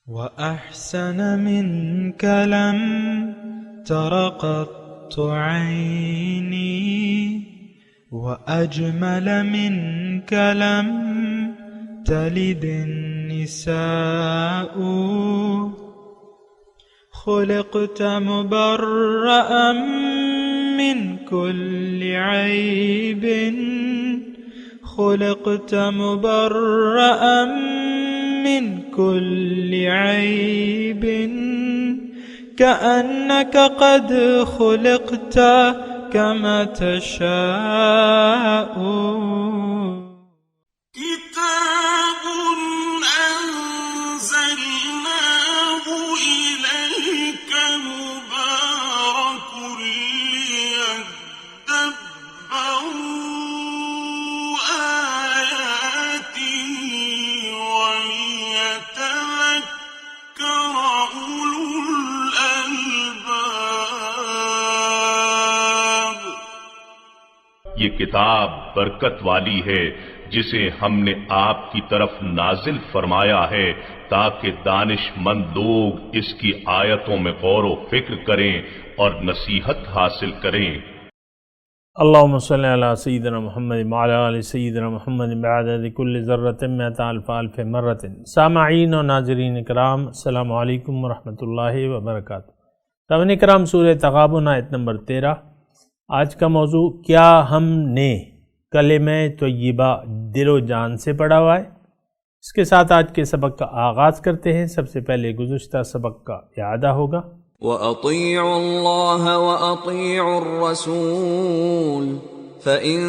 وأحسن منك لم تر قط عيني وأجمل منك لم تلد النساء خلقت مبرأ من كل عيب خلقت مبرأ من كل عيب كأنك قد خلقت كما تشاء كتاب أنزلناه إليك مبارك ليدبروا آياته وليتذكر أولو الألباب۔ یہ کتاب برکت والی ہے جسے ہم نے آپ کی طرف نازل فرمایا ہے تاکہ دانش مند لوگ اس کی آیتوں میں غور و فکر کریں اور نصیحت حاصل کریں۔ اللہم صلی علی سیدنا محمد وعلی آل سیدنا محمد بعدد کل ذرۃ مئۃ الف الف مرۃ۔ سامعین و ناظرین اکرام، السلام علیکم ورحمۃ اللہ وبرکاتہ۔ سامعین اکرام، سورہ تغابن آیت نمبر 13۔ آج کا موضوع، کیا ہم نے کلمہ طیبہ دل و جان سے پڑھا ہوا ہے؟ اس کے ساتھ آج کے سبق کا آغاز کرتے ہیں۔ سب سے پہلے گزشتہ سبق کا اعادہ ہوگا۔ وَأَطِيعُوا اللَّهَ وَأَطِيعُوا الرَّسُولَ فَإِن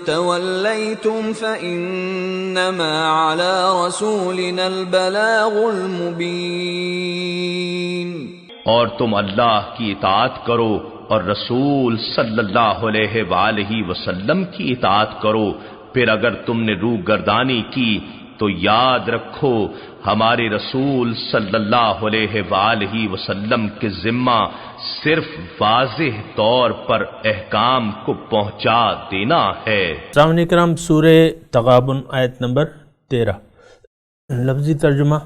تَوَلَّيْتُمْ فَإِنَّمَا عَلَى رَسُولِنَا الْبَلَاغُ الْمُبِينُ۔ اور تم اللہ کی اطاعت کرو اور رسول صلی اللہ علیہ وآلہ وسلم کی اطاعت کرو، پھر اگر تم نے روح گردانی کی تو یاد رکھو ہمارے رسول صلی اللہ علیہ وآلہ وسلم کے ذمہ صرف واضح طور پر احکام کو پہنچا دینا ہے۔ سامعین کرام، سورہ تغابن آیت نمبر 13۔ لفظی ترجمہ،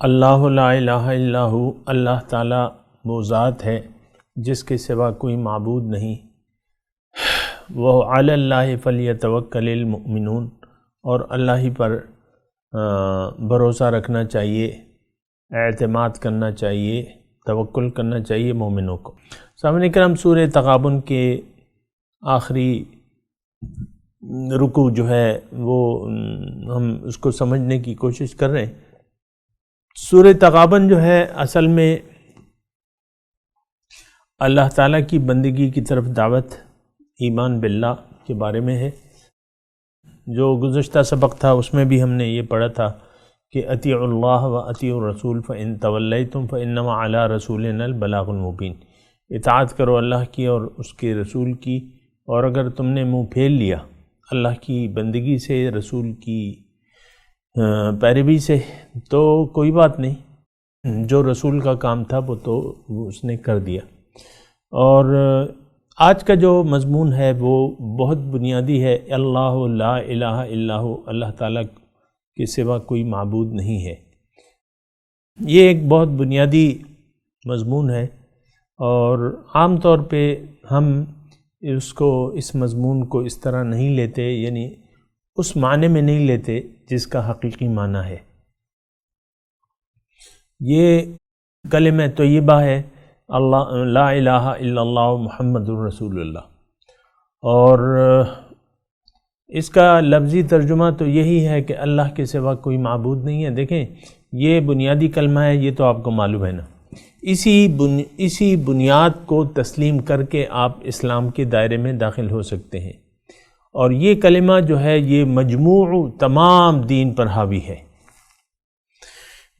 اللہ لا الہ الا ہو، اللہ تعالیٰ وہ ذات ہے جس کے سوا کوئی معبود نہیں، وہ علی اللہ فلیتوکل المؤمنون، اور اللہ ہی پر بھروسہ رکھنا چاہیے، اعتماد کرنا چاہیے، توکل کرنا چاہیے مومنوں کو۔ سامعین کرام، سورہ تغابن کے آخری رکوع جو ہے وہ ہم اس کو سمجھنے کی کوشش کر رہے ہیں۔ سورہ تغابن جو ہے اصل میں اللہ تعالیٰ کی بندگی کی طرف دعوت، ایمان باللہ کے بارے میں ہے۔ جو گزشتہ سبق تھا اس میں بھی ہم نے یہ پڑھا تھا کہ اطیعوا اللہ و اطیعوا الرسول فإن تولیتم فإنما علی رسولنا البلاغ المبین، اطاعت کرو اللہ کی اور اس کے رسول کی، اور اگر تم نے منہ پھیر لیا اللہ کی بندگی سے، رسول کی پیروی سے، تو کوئی بات نہیں، جو رسول کا کام تھا وہ تو اس نے کر دیا۔ اور آج کا جو مضمون ہے وہ بہت بنیادی ہے، اللہ لا الہ الا ہو، اللہ تعالیٰ کے سوا کوئی معبود نہیں ہے۔ یہ ایک بہت بنیادی مضمون ہے، اور عام طور پہ ہم اس مضمون کو اس طرح نہیں لیتے، یعنی اس معنی میں نہیں لیتے جس کا حقیقی معنی ہے۔ یہ کلمہ طیبہ ہے، اللہ لا الہ الا اللہ محمد الرسول اللہ، اور اس کا لفظی ترجمہ تو یہی ہے کہ اللہ کے سوا کوئی معبود نہیں ہے۔ دیکھیں، یہ بنیادی کلمہ ہے، یہ تو آپ کو معلوم ہے نا۔ اسی بنیاد کو تسلیم کر کے آپ اسلام کے دائرے میں داخل ہو سکتے ہیں، اور یہ کلمہ جو ہے یہ مجموع تمام دین پر حاوی ہے،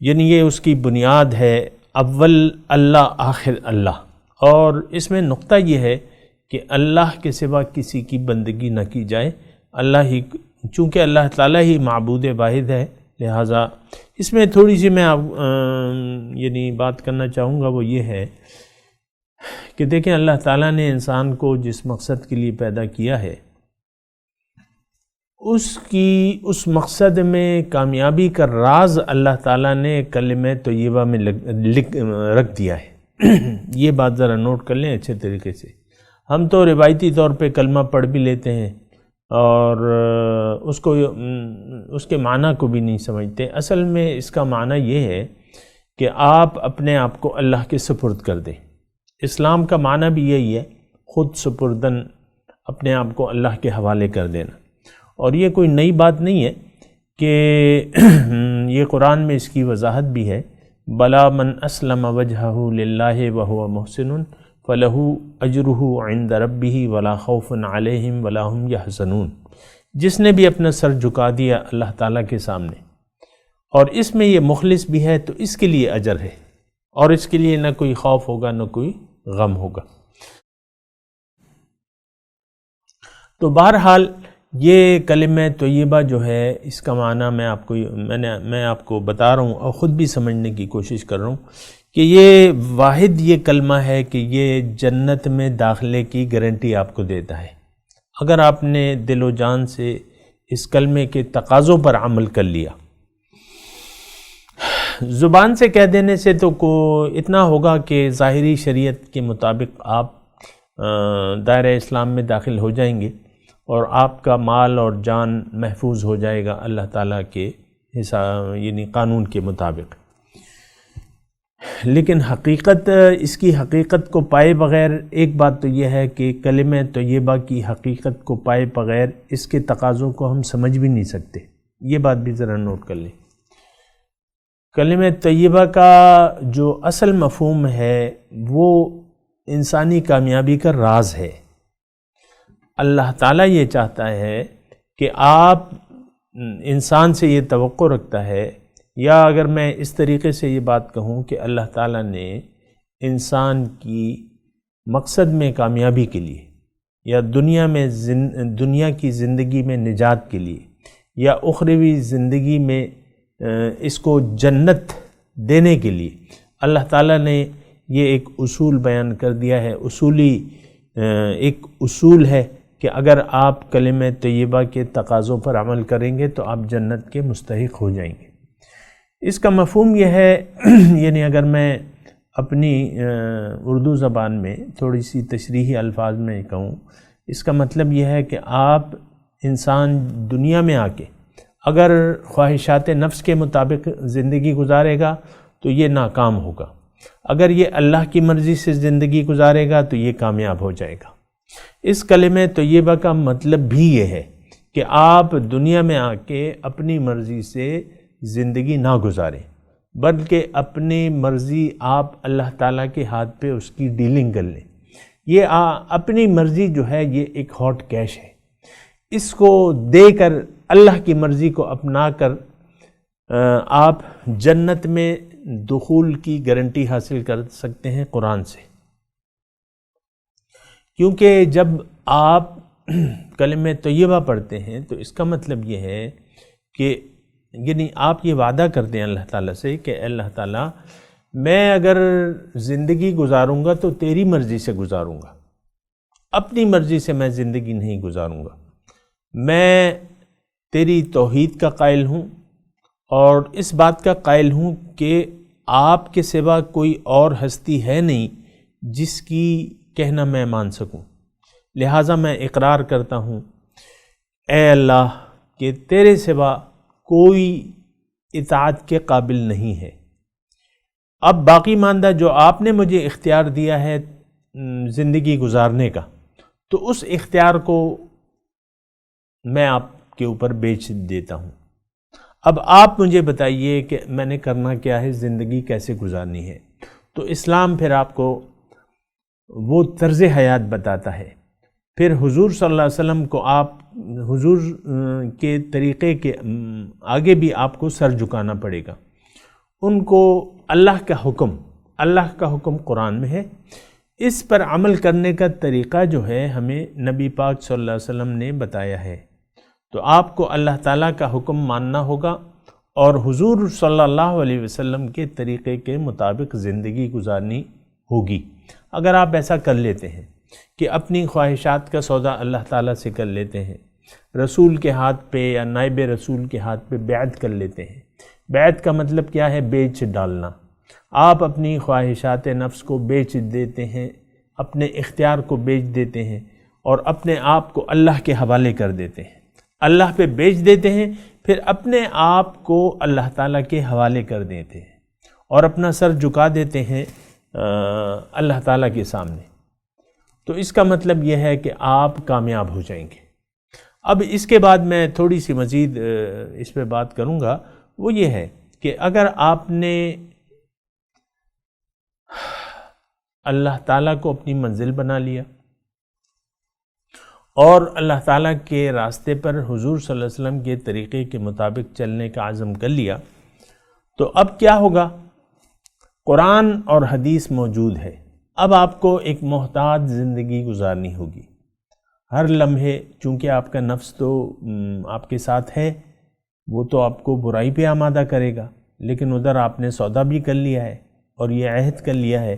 یعنی یہ اس کی بنیاد ہے، اول اللہ آخر اللہ۔ اور اس میں نقطہ یہ ہے کہ اللہ کے سوا کسی کی بندگی نہ کی جائے، اللہ ہی، چونکہ اللہ تعالیٰ ہی معبود واحد ہے، لہٰذا اس میں تھوڑی سی میں یعنی بات کرنا چاہوں گا، وہ یہ ہے کہ دیکھیں اللہ تعالیٰ نے انسان کو جس مقصد کے لیے پیدا کیا ہے اس مقصد میں کامیابی کا راز اللہ تعالیٰ نے کلمہ طیبہ میں رکھ دیا ہے۔ یہ بات ذرا نوٹ کر لیں اچھے طریقے سے۔ ہم تو روایتی طور پہ کلمہ پڑھ بھی لیتے ہیں اور اس کے معنی کو بھی نہیں سمجھتے۔ اصل میں اس کا معنی یہ ہے کہ آپ اپنے آپ کو اللہ کے سپرد کر دیں۔ اسلام کا معنی بھی یہی ہے، خود سپردن، اپنے آپ کو اللہ کے حوالے کر دینا۔ اور یہ کوئی نئی بات نہیں ہے کہ یہ قرآن میں اس کی وضاحت بھی ہے، بلا من اسلم وجہہ للہ وہو محسن فلہ اجرہ عند ربہ ولا خوف علیہم ولا ہم یحزنون۔ جس نے بھی اپنا سر جھکا دیا اللہ تعالیٰ کے سامنے اور اس میں یہ مخلص بھی ہے تو اس کے لیے اجر ہے، اور اس کے لیے نہ کوئی خوف ہوگا نہ کوئی غم ہوگا۔ تو بہرحال یہ کلمہ طیبہ جو ہے، اس کا معنی میں آپ کو بتا رہا ہوں اور خود بھی سمجھنے کی کوشش کر رہا ہوں کہ یہ واحد یہ کلمہ ہے کہ یہ جنت میں داخلے کی گارنٹی آپ کو دیتا ہے اگر آپ نے دل و جان سے اس کلمے کے تقاضوں پر عمل کر لیا۔ زبان سے کہہ دینے سے تو اتنا ہوگا کہ ظاہری شریعت کے مطابق آپ دائرہ اسلام میں داخل ہو جائیں گے اور آپ کا مال اور جان محفوظ ہو جائے گا اللہ تعالیٰ کے یعنی قانون کے مطابق۔ لیکن اس کی حقیقت کو پائے بغیر، ایک بات تو یہ ہے کہ کلمہ طیبہ کی حقیقت کو پائے بغیر اس کے تقاضوں کو ہم سمجھ بھی نہیں سکتے۔ یہ بات بھی ذرا نوٹ کر لیں۔ کلمہ طیبہ کا جو اصل مفہوم ہے وہ انسانی کامیابی کا راز ہے۔ اللہ تعالیٰ یہ چاہتا ہے کہ آپ انسان سے یہ توقع رکھتا ہے، یا اگر میں اس طریقے سے یہ بات کہوں کہ اللہ تعالیٰ نے انسان کی مقصد میں کامیابی کے لیے، یا دنیا کی زندگی میں نجات کے لیے، یا اخروی زندگی میں اس کو جنت دینے کے لیے اللہ تعالیٰ نے یہ ایک اصول بیان کر دیا ہے۔ ایک اصول ہے کہ اگر آپ کلمہ طیبہ کے تقاضوں پر عمل کریں گے تو آپ جنت کے مستحق ہو جائیں گے۔ اس کا مفہوم یہ ہے، یعنی اگر میں اپنی اردو زبان میں تھوڑی سی تشریحی الفاظ میں کہوں، اس کا مطلب یہ ہے کہ آپ انسان دنیا میں آ کے اگر خواہشات نفس کے مطابق زندگی گزارے گا تو یہ ناکام ہوگا، اگر یہ اللہ کی مرضی سے زندگی گزارے گا تو یہ کامیاب ہو جائے گا۔ اس کلمہ طیبہ کا مطلب بھی یہ ہے کہ آپ دنیا میں آ کے اپنی مرضی سے زندگی نہ گزاریں، بلکہ اپنی مرضی آپ اللہ تعالیٰ کے ہاتھ پہ اس کی ڈیلنگ کر لیں۔ یہ اپنی مرضی جو ہے یہ ایک ہاٹ کیش ہے، اس کو دے کر اللہ کی مرضی کو اپنا کر آپ جنت میں دخول کی گارنٹی حاصل کر سکتے ہیں قرآن سے۔ کیونکہ جب آپ کلمہ طیبہ پڑھتے ہیں تو اس کا مطلب یہ ہے کہ یعنی آپ یہ وعدہ کرتے ہیں اللہ تعالیٰ سے کہ اللہ تعالیٰ میں اگر زندگی گزاروں گا تو تیری مرضی سے گزاروں گا، اپنی مرضی سے میں زندگی نہیں گزاروں گا۔ میں تیری توحید کا قائل ہوں اور اس بات کا قائل ہوں کہ آپ کے سوا کوئی اور ہستی ہے نہیں جس کی کہنا میں مان سکوں، لہٰذا میں اقرار کرتا ہوں اے اللہ کہ تیرے سوا کوئی اطاعت کے قابل نہیں ہے۔ اب باقی ماندہ جو آپ نے مجھے اختیار دیا ہے زندگی گزارنے کا، تو اس اختیار کو میں آپ کے اوپر بیچ دیتا ہوں۔ اب آپ مجھے بتائیے کہ میں نے کرنا کیا ہے، زندگی کیسے گزارنی ہے۔ تو اسلام پھر آپ کو وہ طرز حیات بتاتا ہے۔ پھر حضور صلی اللہ علیہ وسلم کو آپ حضور کے طریقے کے آگے بھی آپ کو سر جھکانا پڑے گا۔ ان کو اللہ کا حکم قرآن میں ہے، اس پر عمل کرنے کا طریقہ جو ہے ہمیں نبی پاک صلی اللہ علیہ وسلم نے بتایا ہے۔ تو آپ کو اللہ تعالیٰ کا حکم ماننا ہوگا اور حضور صلی اللہ علیہ وسلم کے طریقے کے مطابق زندگی گزارنی ہوگی۔ اگر آپ ایسا کر لیتے ہیں کہ اپنی خواہشات کا سودا اللہ تعالیٰ سے کر لیتے ہیں رسول کے ہاتھ پہ یا نائب رسول کے ہاتھ پہ بیعت کر لیتے ہیں۔ بیعت کا مطلب کیا ہے؟ بیچ ڈالنا۔ آپ اپنی خواہشات نفس کو بیچ دیتے ہیں، اپنے اختیار کو بیچ دیتے ہیں اور اپنے آپ کو اللہ کے حوالے کر دیتے ہیں، اللہ پہ بیچ دیتے ہیں، پھر اپنے آپ کو اللہ تعالیٰ کے حوالے کر دیتے ہیں اور اپنا سر جھکا دیتے ہیں اللہ تعالیٰ کے سامنے۔ تو اس کا مطلب یہ ہے کہ آپ کامیاب ہو جائیں گے۔ اب اس کے بعد میں تھوڑی سی مزید اس پہ بات کروں گا، وہ یہ ہے کہ اگر آپ نے اللہ تعالیٰ کو اپنی منزل بنا لیا اور اللہ تعالیٰ کے راستے پر حضور صلی اللہ علیہ وسلم کے طریقے کے مطابق چلنے کا عزم کر لیا، تو اب کیا ہوگا؟ قرآن اور حدیث موجود ہے، اب آپ کو ایک محتاط زندگی گزارنی ہوگی۔ ہر لمحے، چونکہ آپ کا نفس تو آپ کے ساتھ ہے، وہ تو آپ کو برائی پہ آمادہ کرے گا، لیکن ادھر آپ نے سودا بھی کر لیا ہے اور یہ عہد کر لیا ہے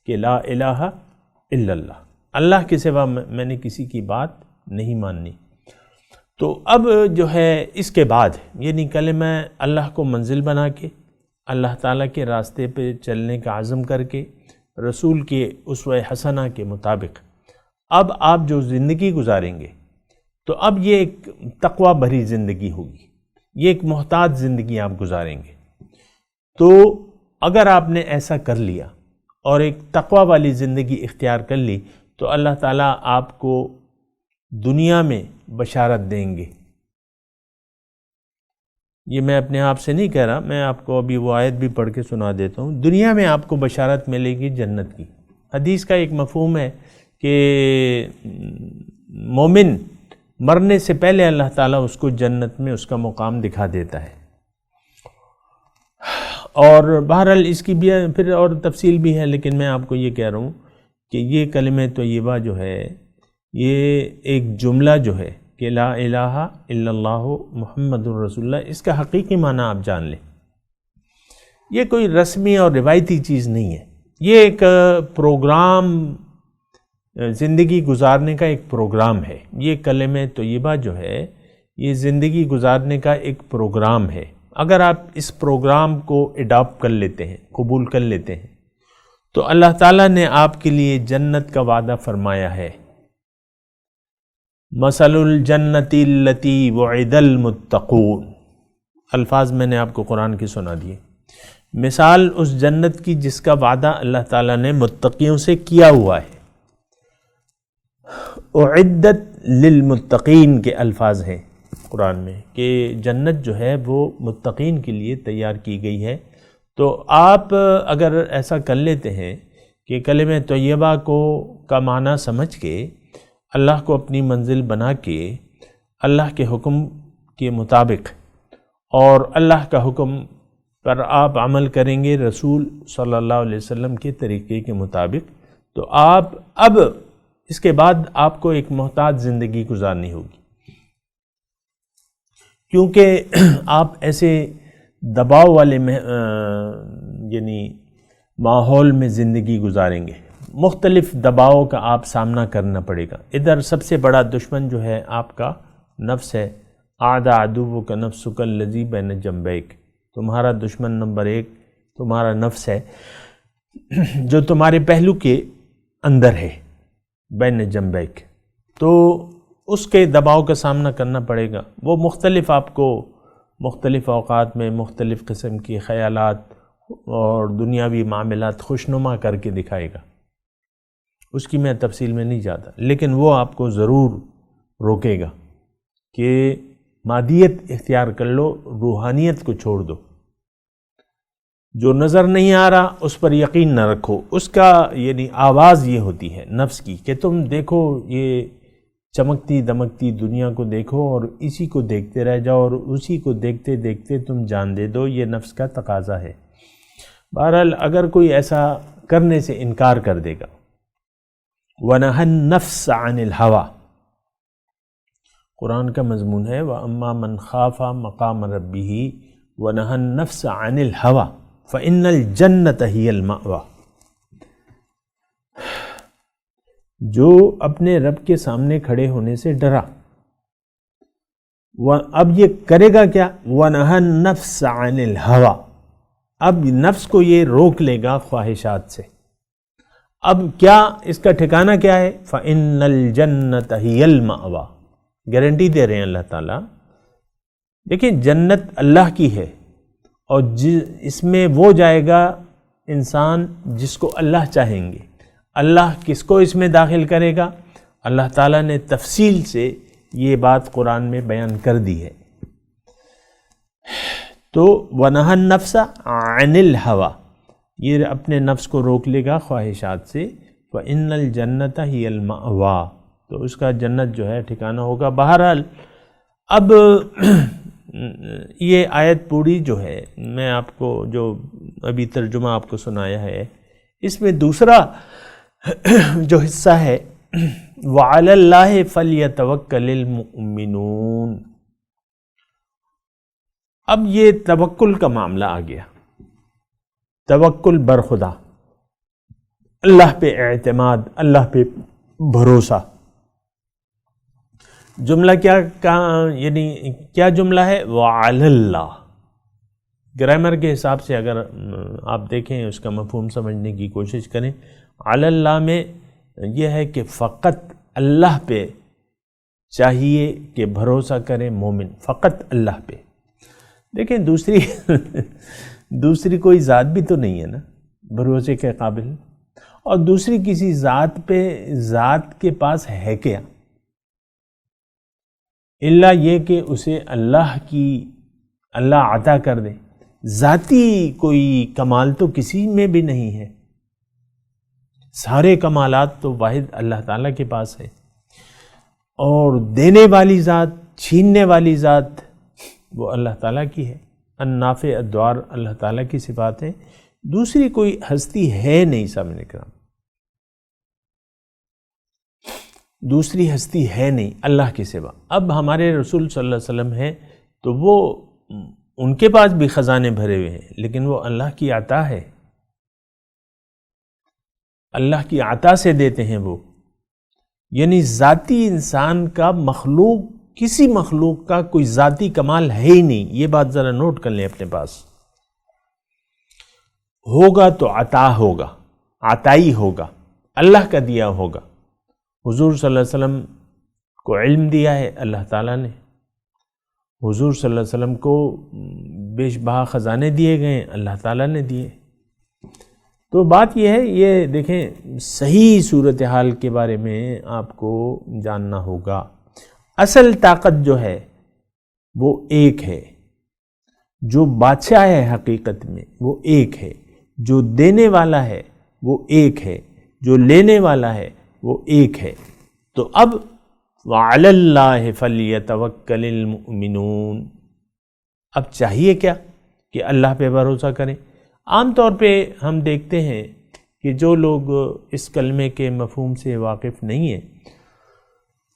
کہ لا الہ الا اللہ، اللہ کے سوا میں نے کسی کی بات نہیں ماننی۔ تو اب جو ہے اس کے بعد یعنی کلمہ اللہ کو منزل بنا کے، اللہ تعالیٰ کے راستے پہ چلنے کا عزم کر کے، رسول کے اسوہ حسنہ کے مطابق اب آپ جو زندگی گزاریں گے، تو اب یہ ایک تقویٰ بھری زندگی ہوگی، یہ ایک محتاط زندگی آپ گزاریں گے۔ تو اگر آپ نے ایسا کر لیا اور ایک تقویٰ والی زندگی اختیار کر لی، تو اللہ تعالیٰ آپ کو دنیا میں بشارت دیں گے۔ یہ میں اپنے آپ سے نہیں کہہ رہا، میں آپ کو ابھی وہ آیت بھی پڑھ کے سنا دیتا ہوں۔ دنیا میں آپ کو بشارت ملے گی جنت کی۔ حدیث کا ایک مفہوم ہے کہ مومن مرنے سے پہلے اللہ تعالیٰ اس کو جنت میں اس کا مقام دکھا دیتا ہے، اور بہرحال اس کی بھی پھر اور تفصیل بھی ہے، لیکن میں آپ کو یہ کہہ رہا ہوں کہ یہ کلمہ طیبہ جو ہے، یہ ایک جملہ جو ہے کہ لا الہ الا اللہ محمد الرسول اللہ، اس کا حقیقی معنی آپ جان لیں۔ یہ کوئی رسمی اور روایتی چیز نہیں ہے، یہ ایک پروگرام، زندگی گزارنے کا ایک پروگرام ہے۔ یہ کلمہ طیبہ جو ہے، یہ زندگی گزارنے کا ایک پروگرام ہے۔ اگر آپ اس پروگرام کو اڈاپٹ کر لیتے ہیں، قبول کر لیتے ہیں، تو اللہ تعالیٰ نے آپ کے لیے جنت کا وعدہ فرمایا ہے۔ مثل الجنت التی وعد المتقون، الفاظ میں نے آپ کو قرآن کی سنا دیے۔ مثال اس جنت کی جس کا وعدہ اللہ تعالیٰ نے متقیوں سے کیا ہوا ہے۔ اعدت للمتقین کے الفاظ ہیں قرآن میں کہ جنت جو ہے وہ متقین کے لیے تیار کی گئی ہے۔ تو آپ اگر ایسا کر لیتے ہیں کہ کلمہ طیبہ کا معنی سمجھ کے، اللہ کو اپنی منزل بنا کے، اللہ کے حکم کے مطابق اور اللہ کا حکم پر آپ عمل کریں گے، رسول صلی اللہ علیہ وسلم کے طریقے کے مطابق، تو آپ اب اس کے بعد آپ کو ایک محتاط زندگی گزارنی ہوگی، کیونکہ آپ ایسے دباؤ والے یعنی ماحول میں زندگی گزاریں گے، مختلف دباؤ کا آپ سامنا کرنا پڑے گا۔ ادھر سب سے بڑا دشمن جو ہے آپ کا نفس ہے، اعداء عدوک نفسک الذی بین جنبیک، تمہارا دشمن نمبر 1 تمہارا نفس ہے جو تمہارے پہلو کے اندر ہے، بین جنبیک۔ تو اس کے دباؤ کا سامنا کرنا پڑے گا۔ وہ مختلف آپ کو مختلف اوقات میں مختلف قسم کے خیالات اور دنیاوی معاملات خوشنما کر کے دکھائے گا، اس کی میں تفصیل میں نہیں جاتا، لیکن وہ آپ کو ضرور روکے گا کہ مادیت اختیار کر لو، روحانیت کو چھوڑ دو۔ جو نظر نہیں آ رہا اس پر یقین نہ رکھو، اس کا یعنی آواز یہ ہوتی ہے نفس کی کہ تم دیکھو یہ چمکتی دمکتی دنیا کو دیکھو اور اسی کو دیکھتے رہ جاؤ اور اسی کو دیکھتے دیکھتے تم جان دے دو، یہ نفس کا تقاضا ہے۔ بہرحال اگر کوئی ایسا کرنے سے انکار کر دے گا، وَنَهَى النَّفْسَ عَنِ الْهَوَى، قرآن کا مضمون ہے وَأَمَّا مَنْ خَافَ مَقَامَ رَبِّهِ وَنَهَى النَّفْسَ عَنِ الْهَوَى فَإِنَّ الْجَنَّةَ هِيَ الْمَأْوَى، جو اپنے رب کے سامنے کھڑے ہونے سے ڈرا اب یہ کرے گا کیا؟ وَنَهَى النَّفْسَ عَنِ الْهَوَى، اب نفس کو یہ روک لے گا خواہشات سے۔ اب کیا اس کا ٹھکانہ کیا ہے؟ فَإِنَّ الْجَنَّةَ هِيَ الْمَأْوَى، گارنٹی دے رہے ہیں اللہ تعالیٰ۔ دیکھیں جنت اللہ کی ہے، اور اس میں وہ جائے گا انسان جس کو اللہ چاہیں گے۔ اللہ کس کو اس میں داخل کرے گا؟ اللہ تعالیٰ نے تفصیل سے یہ بات قرآن میں بیان کر دی ہے۔ تو وَنَهَى النَّفْسَ عَنِ الْهَوَى، یہ اپنے نفس کو روک لے گا خواہشات سے۔ فَإِنَّ الْجَنَّةَ هِيَ الْمَأْوَى، تو اس کا جنت جو ہے ٹھکانہ ہوگا۔ بہرحال اب یہ آیت پوری جو ہے، میں آپ کو جو ابھی ترجمہ آپ کو سنایا ہے، اس میں دوسرا جو حصہ ہے وَعَلَى اللَّهِ فَلْيَتَوَكَّلِ الْمُؤْمِنُونَ، اب یہ توکل کا معاملہ آ گیا، توکل برخدا، اللہ پہ اعتماد، اللہ پہ بھروسہ۔ جملہ یعنی کیا جملہ ہے؟ وَعَلَى اللَّهِ، گرامر کے حساب سے اگر آپ دیکھیں اس کا مفہوم سمجھنے کی کوشش کریں، علی اللہ میں یہ ہے کہ فقط اللہ پہ چاہیے کہ بھروسہ کرے مومن، فقط اللہ پہ۔ دیکھیں دوسری کوئی ذات بھی تو نہیں ہے نا بھروسے کے قابل، اور دوسری کسی ذات پہ، ذات کے پاس ہے کیا؟ الا یہ کہ اسے اللہ عطا کر دے۔ ذاتی کوئی کمال تو کسی میں بھی نہیں ہے، سارے کمالات تو واحد اللہ تعالیٰ کے پاس ہے، اور دینے والی ذات، چھیننے والی ذات وہ اللہ تعالیٰ کی ہے۔ النافع الضار اللہ تعالیٰ کی صفات ہیں، دوسری کوئی ہستی ہے نہیں سامنے کرام، دوسری ہستی ہے نہیں اللہ کے سوا۔ اب ہمارے رسول صلی اللہ علیہ وسلم ہیں تو وہ ان کے پاس بھی خزانے بھرے ہوئے ہیں، لیکن وہ اللہ کی عطا ہے، اللہ کی عطا سے دیتے ہیں وہ، یعنی ذاتی انسان کا، مخلوق، کسی مخلوق کا کوئی ذاتی کمال ہے ہی نہیں۔ یہ بات ذرا نوٹ کر لیں اپنے پاس، ہوگا تو عطا ہوگا، عطائی ہوگا، اللہ کا دیا ہوگا۔ حضور صلی اللہ علیہ وسلم کو علم دیا ہے اللہ تعالیٰ نے، حضور صلی اللہ علیہ وسلم کو بیش بہا خزانے دیے گئے اللہ تعالیٰ نے دیے۔ تو بات یہ ہے، یہ دیکھیں صحیح صورتحال کے بارے میں آپ کو جاننا ہوگا۔ اصل طاقت جو ہے وہ ایک ہے، جو بادشاہ ہے حقیقت میں وہ ایک ہے، جو دینے والا ہے وہ ایک ہے، جو لینے والا ہے وہ ایک ہے۔ تو اب وَعَلَى اللَّهِ فَلْيَتَوَكَّلِ الْمُؤْمِنُونَ، اب چاہیے کیا کہ اللہ پہ بھروسہ کریں۔ عام طور پہ ہم دیکھتے ہیں کہ جو لوگ اس کلمے کے مفہوم سے واقف نہیں ہیں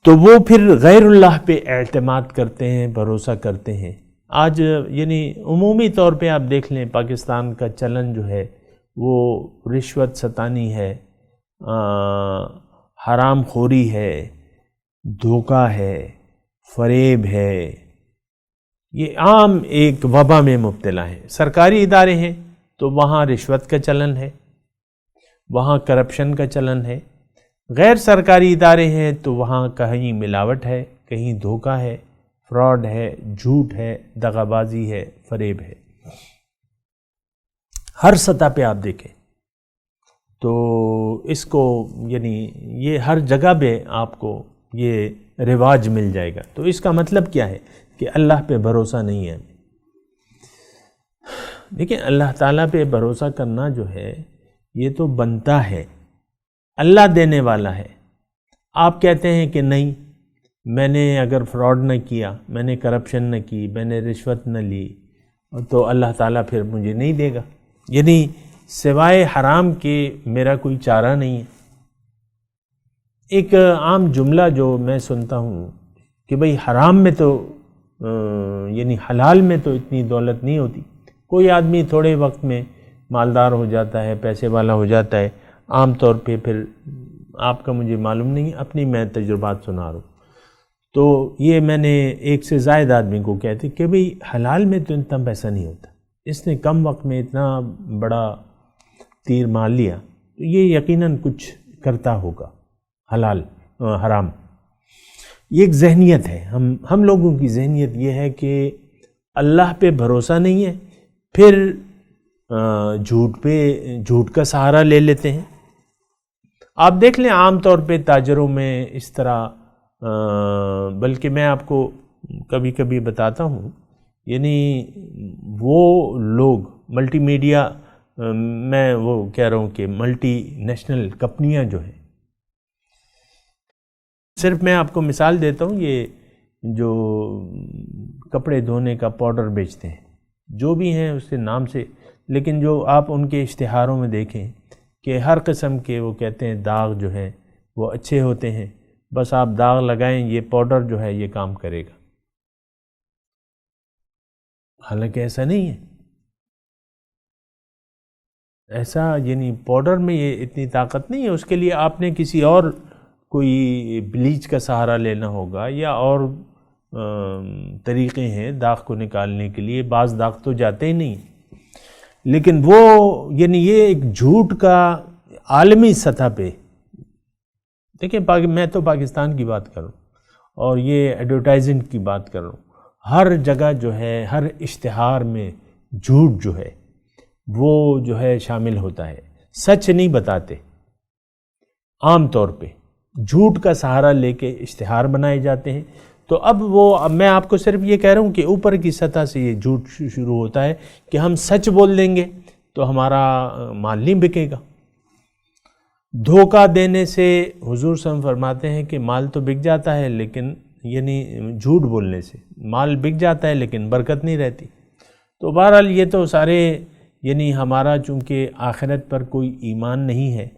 تو وہ پھر غیر اللہ پہ اعتماد کرتے ہیں، بھروسہ کرتے ہیں۔ آج یعنی عمومی طور پہ آپ دیکھ لیں پاکستان کا چلن جو ہے وہ رشوت ستانی ہے، حرام خوری ہے، دھوکہ ہے، فریب ہے، یہ عام ایک وبا میں مبتلا ہے۔ سرکاری ادارے ہیں تو وہاں رشوت کا چلن ہے، وہاں کرپشن کا چلن ہے۔ غیر سرکاری ادارے ہیں تو وہاں کہیں ملاوٹ ہے، کہیں دھوکہ ہے، فراڈ ہے، جھوٹ ہے، دغا بازی ہے، فریب ہے۔ ہر سطح پہ آپ دیکھیں تو اس کو یعنی یہ ہر جگہ پہ آپ کو یہ رواج مل جائے گا۔ تو اس کا مطلب کیا ہے کہ اللہ پہ بھروسہ نہیں ہے۔ دیکھیں اللہ تعالیٰ پہ بھروسہ کرنا جو ہے یہ تو بنتا ہے، اللہ دینے والا ہے۔ آپ کہتے ہیں کہ نہیں، میں نے اگر فراڈ نہ کیا، میں نے کرپشن نہ کی، میں نے رشوت نہ لی تو اللہ تعالیٰ پھر مجھے نہیں دے گا، یعنی سوائے حرام کے میرا کوئی چارہ نہیں ہے۔ ایک عام جملہ جو میں سنتا ہوں کہ بھئی حرام میں تو یعنی حلال میں تو اتنی دولت نہیں ہوتی۔ کوئی آدمی تھوڑے وقت میں مالدار ہو جاتا ہے، پیسے والا ہو جاتا ہے، عام طور پہ پھر آپ کا مجھے معلوم نہیں، اپنی میں تجربات سنا رہا ہوں۔ تو یہ میں نے ایک سے زائد آدمی کو کہتے کہ بھئی حلال میں تو اتنا پیسہ نہیں ہوتا، اس نے کم وقت میں اتنا بڑا تیر مار لیا، تو یہ یقیناً کچھ کرتا ہوگا حلال حرام۔ یہ ایک ذہنیت ہے، ہم لوگوں کی ذہنیت یہ ہے کہ اللہ پہ بھروسہ نہیں ہے، پھر جھوٹ کا سہارا لے لیتے ہیں۔ آپ دیکھ لیں عام طور پہ تاجروں میں اس طرح، بلکہ میں آپ کو کبھی کبھی بتاتا ہوں، یعنی وہ لوگ ملٹی میڈیا، میں وہ کہہ رہا ہوں کہ ملٹی نیشنل کمپنیاں جو ہیں، صرف میں آپ کو مثال دیتا ہوں، یہ جو کپڑے دھونے کا پاؤڈر بیچتے ہیں، جو بھی ہیں اس کے نام سے، لیکن جو آپ ان کے اشتہاروں میں دیکھیں کہ ہر قسم کے وہ کہتے ہیں داغ جو ہیں وہ اچھے ہوتے ہیں، بس آپ داغ لگائیں، یہ پاؤڈر جو ہے یہ کام کرے گا۔ حالانکہ ایسا نہیں ہے، ایسا یعنی پاؤڈر میں یہ اتنی طاقت نہیں ہے، اس کے لیے آپ نے کسی اور کوئی بلیچ کا سہارا لینا ہوگا، یا اور طریقے ہیں داغ کو نکالنے کے لیے، بعض داغ تو جاتے ہی نہیں۔ لیکن وہ یعنی یہ ایک جھوٹ کا عالمی سطح پہ، دیکھیں میں تو پاکستان کی بات کر رہا ہوں اور یہ ایڈورٹائزنگ کی بات کر رہا ہوں، ہر جگہ جو ہے ہر اشتہار میں جھوٹ جو ہے وہ جو ہے شامل ہوتا ہے، سچ نہیں بتاتے، عام طور پہ جھوٹ کا سہارا لے کے اشتہار بنائے جاتے ہیں۔ تو اب میں آپ کو صرف یہ کہہ رہا ہوں کہ اوپر کی سطح سے یہ جھوٹ شروع ہوتا ہے کہ ہم سچ بول دیں گے تو ہمارا مال نہیں بکے گا۔ دھوکہ دینے سے حضور صلی اللہ علیہ وسلم فرماتے ہیں کہ مال تو بک جاتا ہے، لیکن یعنی جھوٹ بولنے سے مال بک جاتا ہے لیکن برکت نہیں رہتی۔ تو بہرحال یہ تو سارے یعنی ہمارا چونکہ آخرت پر کوئی ایمان نہیں ہے،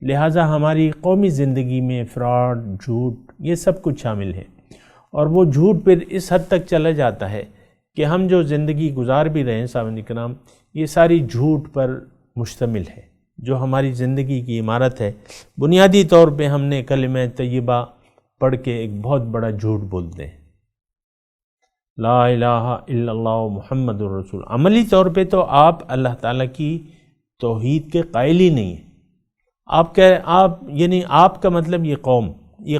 لہٰذا ہماری قومی زندگی میں فراڈ، جھوٹ، یہ سب کچھ شامل ہے، اور وہ جھوٹ پھر اس حد تک چلا جاتا ہے کہ ہم جو زندگی گزار بھی رہے ہیں سامعین کرام، یہ ساری جھوٹ پر مشتمل ہے۔ جو ہماری زندگی کی عمارت ہے، بنیادی طور پہ ہم نے کلمہ طیبہ پڑھ کے ایک بہت بڑا جھوٹ بولتے ہیں، لا الہ الا اللہ محمد الرسول۔ عملی طور پہ تو آپ اللہ تعالیٰ کی توحید کے قائل ہی نہیں ہیں۔ آپ کا مطلب یہ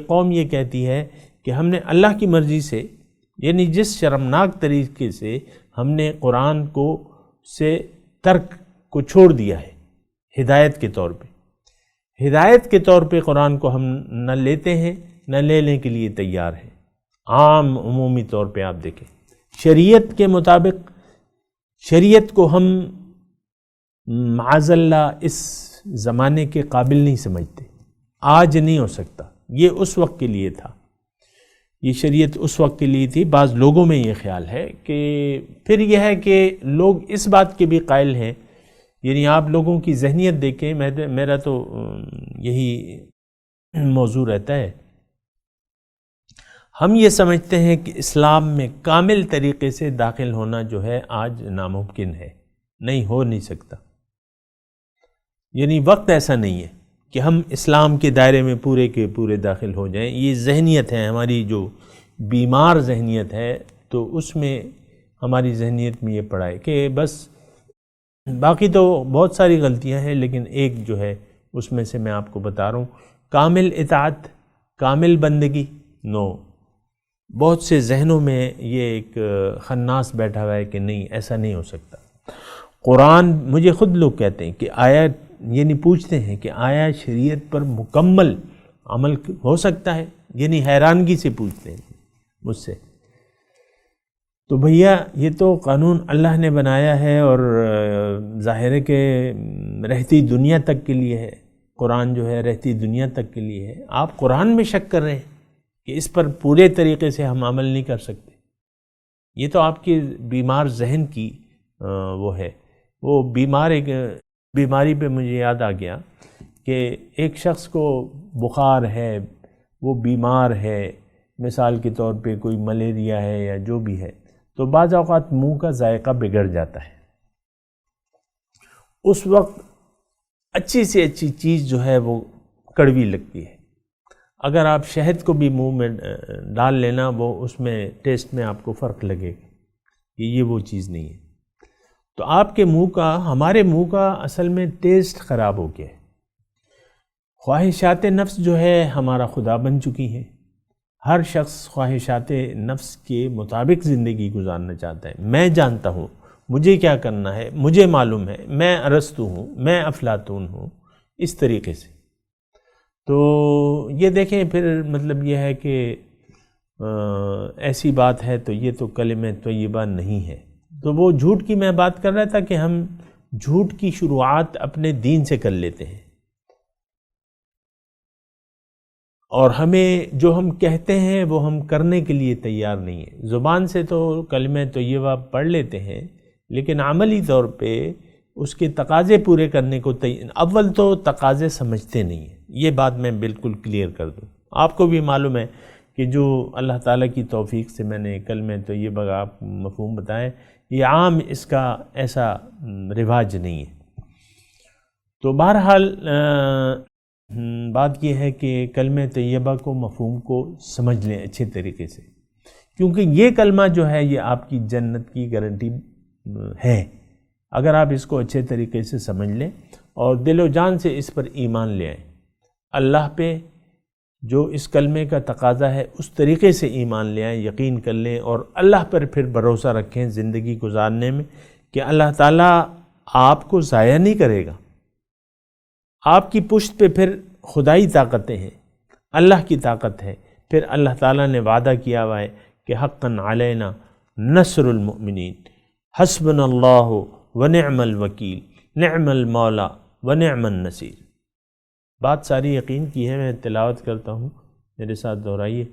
قوم یہ کہتی ہے کہ ہم نے اللہ کی مرضی سے، یعنی جس شرمناک طریقے سے ہم نے قرآن سے ترک کو چھوڑ دیا ہے، ہدایت کے طور پہ قرآن کو ہم نہ لیتے ہیں، نہ لینے کے لیے تیار ہیں۔ عام عمومی طور پہ آپ دیکھیں، شریعت کے مطابق شریعت کو ہم معاذ اللہ اس زمانے کے قابل نہیں سمجھتے، آج نہیں ہو سکتا، یہ اس وقت کے لیے تھا، یہ شریعت اس وقت کے لیے تھی۔ بعض لوگوں میں یہ خیال ہے کہ پھر یہ ہے کہ لوگ اس بات کے بھی قائل ہیں، یعنی آپ لوگوں کی ذہنیت دیکھیں، میرا تو یہی موضوع رہتا ہے، ہم یہ سمجھتے ہیں کہ اسلام میں کامل طریقے سے داخل ہونا جو ہے آج ناممکن ہے، نہیں ہو نہیں سکتا، یعنی وقت ایسا نہیں ہے کہ ہم اسلام کے دائرے میں پورے کے پورے داخل ہو جائیں۔ یہ ذہنیت ہے ہماری، جو بیمار ذہنیت ہے، تو اس میں ہماری ذہنیت میں یہ پڑا ہے کہ بس، باقی تو بہت ساری غلطیاں ہیں، لیکن ایک جو ہے اس میں سے میں آپ کو بتا رہا ہوں، کامل اطاعت، کامل بندگی، بہت سے ذہنوں میں یہ ایک خناس بیٹھا ہوا ہے کہ نہیں، ایسا نہیں ہو سکتا۔ قرآن، مجھے خود لوگ کہتے ہیں کہ آیا، یعنی پوچھتے ہیں کہ آیا شریعت پر مکمل عمل ہو سکتا ہے، یعنی حیرانگی سے پوچھتے ہیں مجھ سے۔ تو بھیا یہ تو قانون اللہ نے بنایا ہے، اور ظاہر ہے کہ رہتی دنیا تک کے لیے ہے، قرآن جو ہے رہتی دنیا تک کے لیے ہے، آپ قرآن میں شک کر رہے ہیں کہ اس پر پورے طریقے سے ہم عمل نہیں کر سکتے۔ یہ تو آپ کے بیمار ذہن کی وہ ہے، وہ بیماری پہ مجھے یاد آ گیا کہ ایک شخص کو بخار ہے، وہ بیمار ہے، مثال کے طور پہ کوئی ملیریا ہے یا جو بھی ہے، تو بعض اوقات منہ کا ذائقہ بگڑ جاتا ہے، اس وقت اچھی سے اچھی چیز جو ہے وہ کڑوی لگتی ہے، اگر آپ شہد کو بھی منہ میں ڈال لینا وہ اس میں ٹیسٹ میں آپ کو فرق لگے گا، یہ وہ چیز نہیں ہے۔ تو آپ کے منہ کا، ہمارے منہ کا اصل میں ٹیسٹ خراب ہو گیا ہے۔ خواہشات نفس جو ہے ہمارا خدا بن چکی ہیں۔ ہر شخص خواہشات نفس کے مطابق زندگی گزارنا چاہتا ہے۔ میں جانتا ہوں مجھے کیا کرنا ہے، مجھے معلوم ہے، میں ارسطو ہوں، میں افلاطون ہوں، اس طریقے سے۔ تو یہ دیکھیں پھر مطلب یہ ہے کہ ایسی بات ہے تو یہ تو کلمہ طیبہ نہیں ہے۔ تو وہ جھوٹ کی میں بات کر رہا تھا کہ ہم جھوٹ کی شروعات اپنے دین سے کر لیتے ہیں، اور ہمیں جو ہم کہتے ہیں وہ ہم کرنے کے لیے تیار نہیں ہیں۔ زبان سے تو کلمہ طیبہ پڑھ لیتے ہیں، لیکن عملی طور پہ اس کے تقاضے پورے کرنے کو اول تو تقاضے سمجھتے نہیں ہیں۔ یہ بات میں بالکل کلیئر کر دوں، آپ کو بھی معلوم ہے کہ جو اللہ تعالیٰ کی توفیق سے میں نے کلمہ طیبہ کا آپ مفہوم بتائے، یہ عام اس کا ایسا رواج نہیں ہے۔ تو بہرحال بات یہ ہے کہ کلمہ طیبہ کو، مفہوم کو سمجھ لیں اچھے طریقے سے، کیونکہ یہ کلمہ جو ہے یہ آپ کی جنت کی گارنٹی ہے اگر آپ اس کو اچھے طریقے سے سمجھ لیں اور دل و جان سے اس پر ایمان لے آئیں۔ اللہ پہ جو اس کلمے کا تقاضا ہے اس طریقے سے ایمان لے آئیں، یقین کر لیں، اور اللہ پر پھر بھروسہ رکھیں زندگی گزارنے میں کہ اللہ تعالیٰ آپ کو ضائع نہیں کرے گا۔ آپ کی پشت پہ پھر خدائی طاقتیں ہیں، اللہ کی طاقت ہے۔ پھر اللہ تعالیٰ نے وعدہ کیا ہوا ہے کہ حقاً علینا نصر المؤمنین، حسبنا اللہ ونعم الوکیل، نعم المولا ونعم النصیر۔ بات ساری یقین کی ہے، میں تلاوت کرتا ہوں، میرے ساتھ دہرائیے۔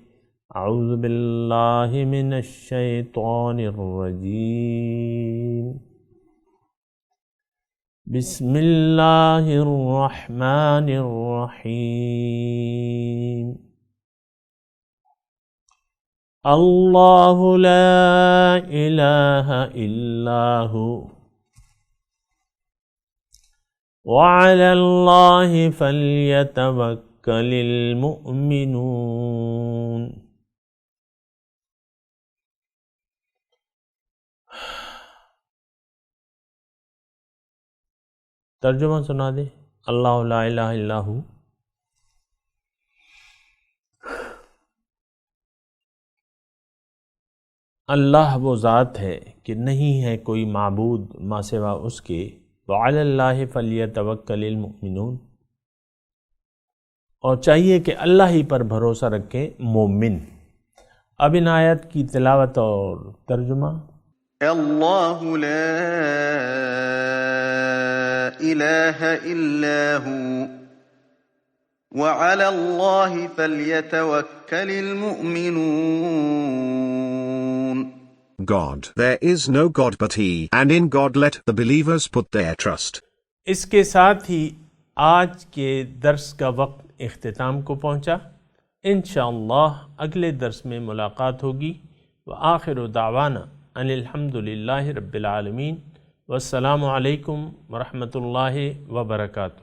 اعوذ باللہ من الشیطان الرجیم، بسم اللہ الرحمن الرحیم، اللہ لا الہ الا ہو وعلی اللہ فلیتوکل المؤمنون۔ ترجمہ سنا دے۔ اللہ لا الہ الا ہو، اللہ وہ ذات ہے کہ نہیں ہے کوئی معبود ما سوا اس کے، وعلی اللہ فلیتوکل المؤمنون، اور چاہیے کہ اللہ ہی پر بھروسہ رکھیں مومن۔ اب ان آیت کی تلاوت اور ترجمہ۔ اللہ لا الہ الا ہو وعلی اللہ فلیتوکل المؤمنون۔ God. There is no God but He, and in God let the believers put their trust. اس کے ساتھ ہی آج کے درس کا وقت اختتام کو پہنچا۔ انشاءاللہ اگلے درس میں ملاقات ہوگی۔ وآخر دعوانا ان الحمدللہ رب العالمین، والسلام علیکم ورحمۃ اللہ وبرکاتہ۔